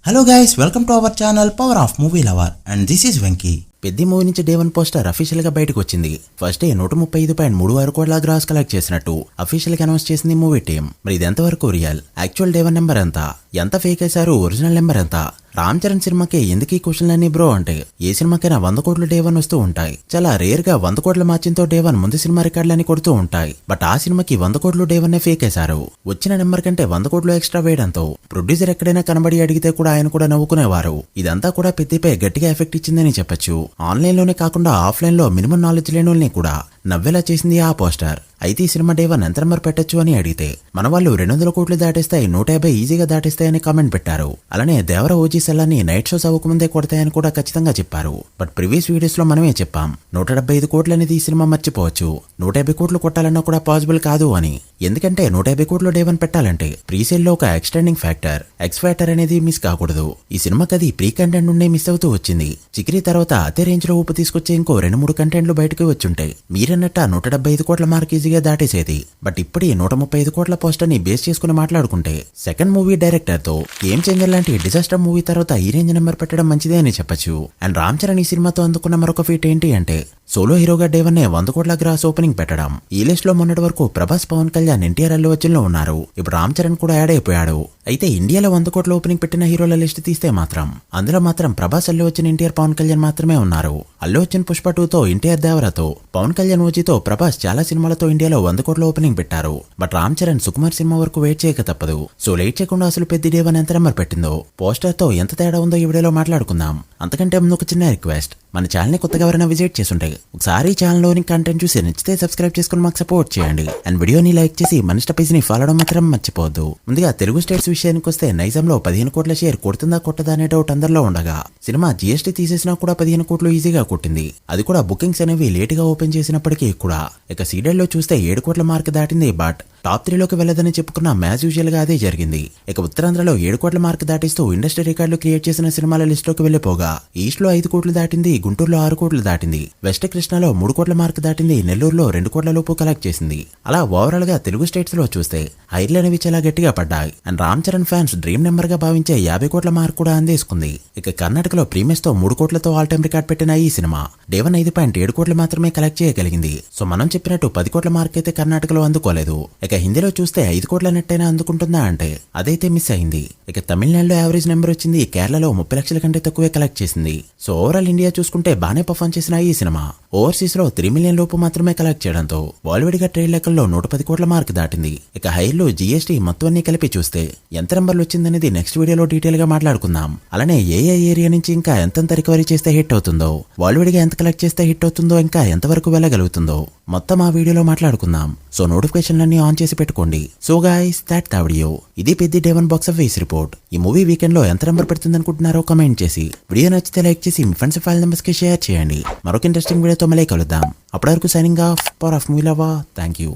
Hello guys, welcome to our channel Power of Movie Lover and this is Venky. పెద్ద movie నుంచి day 1 poster official గా బయటకు వచ్చింది. First day 135.36 కోట్ల gross collect చేసినట్టు official గా అనౌన్స్ చేసింది మూవీ టీం. మరి ఇది ఎంతవరకు రియల్, యాక్చువల్ డే 1 నెంబర్ ఎంత ఫేక్ వేశారు, ఒరిజినల్ నెంబర్ ఎంత? రామ్ చరణ్ సినిమాకి ఎందుకు ఈ క్వశ్చన్లన్నీ బ్రో అంటే, ఏ సినిమాకైనా 100 కోట్లు డే 1 వస్తూ ఉంటాయి. చాలా రేర్ గా 100 కోట్ల మార్జిన్తో డే 1 ముందు సినిమా రికార్డులని కొడుతూ ఉంటాయి. బట్ ఆ సినిమాకి 100 కోట్లు డే 1 ఫేక్ వేశారు. వచ్చిన నెంబర్ కంటే 100 కోట్లు ఎక్స్ట్రా వేయడంతో ప్రొడ్యూసర్ ఎక్కడైనా కనబడి అడిగితే కూడా ఆయన కూడా నవ్వుకునేవారు. ఇదంతా కూడా పెద్దపై గట్టిగా ఎఫెక్ట్ ఇచ్చిందని చెప్పొచ్చు. ఆన్లైన్ లోనే కాకుండా ఆఫ్లైన్ లో మినిమం నాలెడ్జ్ లేని వాళ్ళని కూడా నవ్వేలా చేసింది ఆ పోస్టర్. అయితే ఈ సినిమా డే 1 ఎంత నెంబర్ పెట్టచ్చు అని అడిగితే మన వాళ్ళు 200 కోట్లు దాటేస్తాయి, 150 ఈజీగా దాటేస్తాయని కామెంట్ పెట్టారు. అలానే దేవర ఓజీ సెల్లాన్ని నైట్ షోస్ అవ్వకముందే కొడతాయని కూడా ఖచ్చితంగా చెప్పారు. బట్ ప్రీవియస్ వీడియోస్ లో మనమే చెప్పాం 175 కోట్లు అనేది ఈ సినిమా మర్చిపోవచ్చు, 150 కోట్లు కొట్టాలన్నా కూడా పాసిబుల్ కాదు అని. ఎందుకంటే 150 కోట్లు డే 1 పెట్టాలంటే ప్రీసేల్ లో ఒక ఎక్స్టెండింగ్ ఫ్యాక్టర్, ఎక్స్ ఫ్యాక్టర్ అనేది మిస్ కాకూడదు. ఈ సినిమాకి అది ప్రీ కంటెంట్ నుండే మిస్ అవుతూ వచ్చింది. చికిరి తర్వాత అదే రేంజ్ లో ఊపు తీసుకొచ్చే ఇంకో 2-3 కంటెంట్లు బయటకు వచ్చుంటాయి. మీరన్నట్ట 175 కోట్ల మార్క్ ఈజీగా దాటేసేది. బట్ ఇప్పుడు 135 కోట్ల పోస్టర్ ని బేస్ చేసుకుని మాట్లాడుకుంటే సెకండ్ మూవీ డైరెక్టర్ తో గేమ్ చేంజర్ లాంటి డిజాస్టర్ మూవీ తర్వాత ఈ రేంజ్ నెంబర్ పెట్టడం మంచిదే అని చెప్పొచ్చు. అండ్ రామ్ చరణ్ ఈ సినిమాతో అందుకున్న మరొక ఫీట్ ఏంటి అంటే సోలో హీరోగా డే 1 100 కోట్ల గ్రాస్ ఓపెనింగ్ పెట్టడం. ఈ లిస్ట్ లో మొన్నటి వరకు ప్రభాస్, పవన్ కళ్యాణ్, ఎన్టీఆర్, అల్లు అర్జున్ లో ఉన్నారు. ఇప్పుడు రామ్ చరణ్ కూడా యాడ్ అయిపోయాడు. అయితే ఇండియాలో 100 కోట్ల ఓపెనింగ్ పెట్టిన హీరోల లిస్ట్ తీస్తే అందులో మాత్రం ప్రభాస్, అల్లు అర్జున్, ఎన్టీఆర్, పవన్ కళ్యాణ్ మాత్రమే ఉన్నారు. అల్లు అర్జున్ పుష్ప 2తో, ఎన్టీఆర్ దేవరతో, పవన్ కళ్యాణ్ ఓజీతో, ప్రభాస్ చాలా సినిమాలతో ఇండియాలో 100 కోట్ల ఓపెనింగ్ పెట్టారు. బట్ రామ్ చరణ్ సుకుమార్ సినిమా వరకు వెయిట్ చేయక తప్పదు. సో లేట్ చేయకుండా అసలు పెద్ద డే 1 ఎంత నెంబర్ పెట్టిందో, పోస్టర్ తో ఎంత తేడా ఉందో ఈ వీడియోలో మాట్లాడుకుందాం. అంతకంటే ముందు ఒక చిన్న రిక్వెస్ట్, మన ఛానల్ ని కొత్తగా ఎవరైనా విజిట్ చేస్తుంటే ఒకసారి ఛానల్ లోని కంటెంట్ చూసి నచ్చితే సబ్స్క్రైబ్ చేసుకుని మాకు సపోర్ట్ చేయండి. అండ్ వీడియోని లైక్ చేసి మన ఇన్స్టా పేజ్ ని ఫాలో అవడం మాత్రం మర్చిపోవద్దు. ముందుగా తెలుగు స్టేట్స్ విషయానికి వస్తే నైజాంలో 15 కోట్ల షేర్ కొడుతుందా కొట్టదా అనే డౌట్ అందరిలో ఉండగా సినిమా జీఎస్టీ తీసేసినా కూడా 15 కోట్లు ఈజీగా కొట్టింది. అది కూడా బుకింగ్స్ అనేవి లేట్ గా ఓపెన్ చేసినప్పటికీ కూడా. ఇక సీడెడ్ లో చూస్తే 7 కోట్ల మార్క్ దాటింది. బట్ టాప్ 3లోకి వెళ్లదని చెప్పుకున్న మ్యాచ్ యూజువల్ గా అదే జరిగింది. ఇక ఉత్తరాంధ్రలో 7 కోట్ల మార్క్ దాటిస్తూ ఇండస్ట్రీ రికార్డులు క్రియేట్ చేసిన సినిమాల లిస్ట్ లోకి వెళ్లిపోగా ఈస్ట్ లో 5 కోట్లు దాటింది, గుంటూరులో 6 కోట్లు దాటింది, వెస్ట్ కృష్ణాలో 3 కోట్ల మార్క్ దాటింది, నెల్లూరులో 2 కోట్ల లోపు కలెక్ట్ చేసింది. అలా ఓవరాల్ గా తెలుగు స్టేట్స్ లో చూస్తే హైర్లు అనేవి చాలా గట్టిగా పడ్డాయి. And Ram Charan fans dream number గా భావించే 50 కోట్ల మార్క్ కూడా అందేసుకుంది. ఇక కర్ణాటకలో ప్రీమియస్ తో 3 కోట్లతో ఆల్ టైమ్ రికార్డ్ పెట్టిన ఈ సినిమా డే 1 5.7 కోట్లు మాత్రమే కలెక్ట్ చేయగలిగింది. సో మనం చెప్పినట్టు 10 కోట్ల మార్క్ అయితే కర్ణాటకలో అందుకోలేదు. ఇక హిందీలో చూస్తే 5 కోట్ల నెట్టైనా అందుకుంటుందా అంటే అదైతే మిస్ అయింది. ఇక తమిళనాడులో యావరేజ్ నెంబర్ వచ్చింది, కేరళలో 30 లక్షల కంటే తక్కువే కలెక్ట్ చేసింది. సో ఓవరాల్ ఇండియా చూసుకుంటే బానే పర్ఫార్మ్ చేసిన ఈ సినిమా ఓవర్సీస్ లో 3 మిలియన్ లోపు మాత్రమే కలెక్ట్ చేయడంతో బాలీవుడ్ గా ట్రేడ్ లెక్కల్లో 110 కోట్ల మార్క్ దాటింది. ఇక హైర్లు, జీఎస్టీ మొత్తం అన్ని కలిపి చూస్తే ఎంత నెంబర్లు వచ్చిందనేది నెక్స్ట్ వీడియోలో డీటెయిల్ గా మాట్లాడుకుందాం. అలానే ఏ ఏరియా నుంచి ఇంకా ఎంతంత రికవరీ చేస్తే హిట్ అవుతుందో, బాలీవుడ్ గా ఎంత కలెక్ట్ చేస్తే హిట్ అవుతుందో, ఇంకా ఎంతవరకు వెళ్ళగలుగుతుందో మొత్తం ఆ వీడియోలో మాట్లాడుకుందాం. సో నోటిఫికేషన్లన్నీ ఆన్ చేసి పెట్టుకోండి. So guys that the video. ఇది పెద్ద డే 1 బాక్స్ ఆఫీస్ రిపోర్ట్. ఈ మూవీ వీకెండ్ లో ఎంత నెంబర్ పెడుతుంది అనుకుంటున్నారో కమెంట్ చేసి, వీడియో నచ్చితే లైక్ చేసి మీ ఫ్రెండ్స్ ఫైల్ నెంబర్స్ కి షేర్ చేయండి. మరొక ఇంట్రెస్టింగ్ వీడియోతో మళ్ళీ కలుద్దాం. అప్పటి వరకు signing off. Power of movie lover. Thank you.